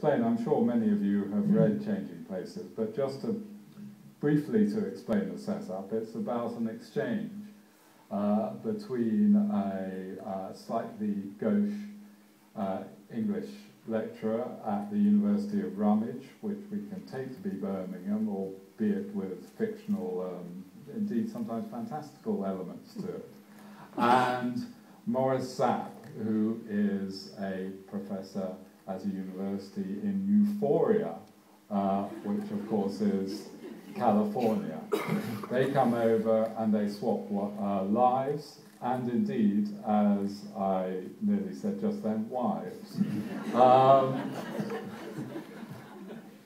explain, I'm sure many of you have read Changing Places, but just to briefly to explain the setup, it's about an exchange between a slightly gauche English lecturer at the University of Rummidge, which we can take to be Birmingham, albeit with fictional, indeed sometimes fantastical elements to it, and Maurice Sapp, who is a professor at a university in Euphoria, which of course is California. They come over and they swap lives, and indeed, as I nearly said just then, wives.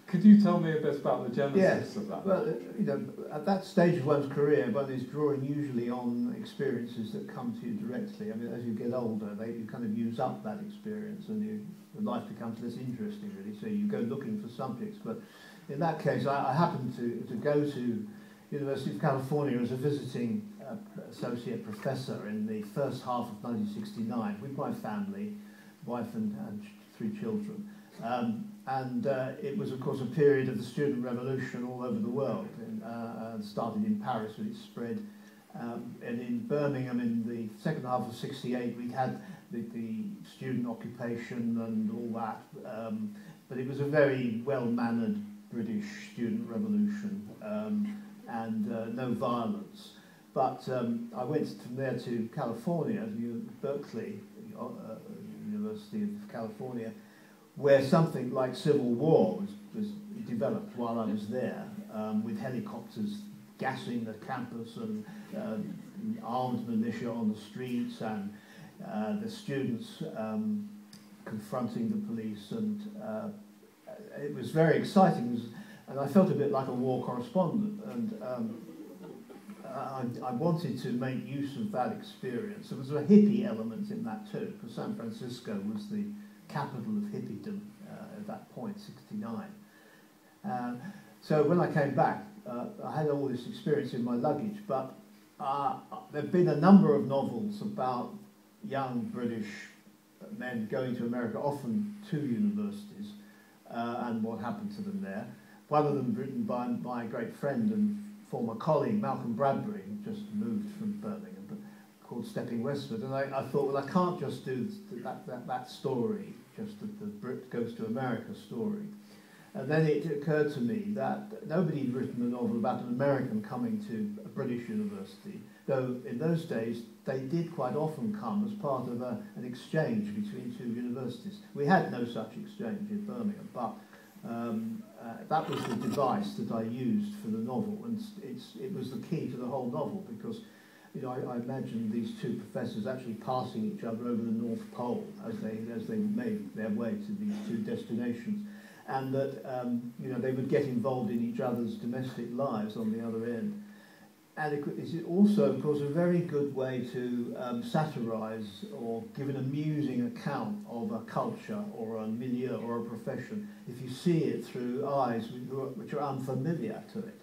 Could you tell me a bit about the genesis of that? Well, you know, at that stage of one's career, one is drawing usually on experiences that come to you directly. I mean, as you get older, you kind of use up that experience, and life becomes less interesting, really. So you go looking for subjects. But in that case, I happened to go to University of California as a visiting associate professor in the first half of 1969 with my family, wife and 3 children. It was, of course, a period of the student revolution all over the world. Started in Paris, but it spread. And in Birmingham, in the second half of '68, we had the student occupation and all that. But it was a very well-mannered British student revolution and no violence. But I went from there to California, Berkeley, University of California, where something like civil war was developed while I was there, with helicopters gassing the campus and armed militia on the streets, and the students confronting the police, and it was very exciting, and I felt a bit like a war correspondent, and I wanted to make use of that experience. There was a hippie element in that too, because San Francisco was the capital of hippiedom at that point, '69. So when I came back, I had all this experience in my luggage, but there have been a number of novels about young British men going to America, often to universities, and what happened to them there. One of them written by my great friend and former colleague, Malcolm Bradbury, who just moved from Birmingham, but called Stepping Westward. And I thought, well, I can't just do that story, just the Brit goes to America story. And then it occurred to me that nobody had written a novel about an American coming to a British university, though in those days they did quite often come as part of an exchange between 2 universities. We had no such exchange in Birmingham, but that was the device that I used for the novel, and it was the key to the whole novel, because I imagine these 2 professors actually passing each other over the North Pole as they made their way to these 2 destinations, and that they would get involved in each other's domestic lives on the other end. And it's also, of course, a very good way to satirise or give an amusing account of a culture or a milieu or a profession if you see it through eyes which are unfamiliar to it.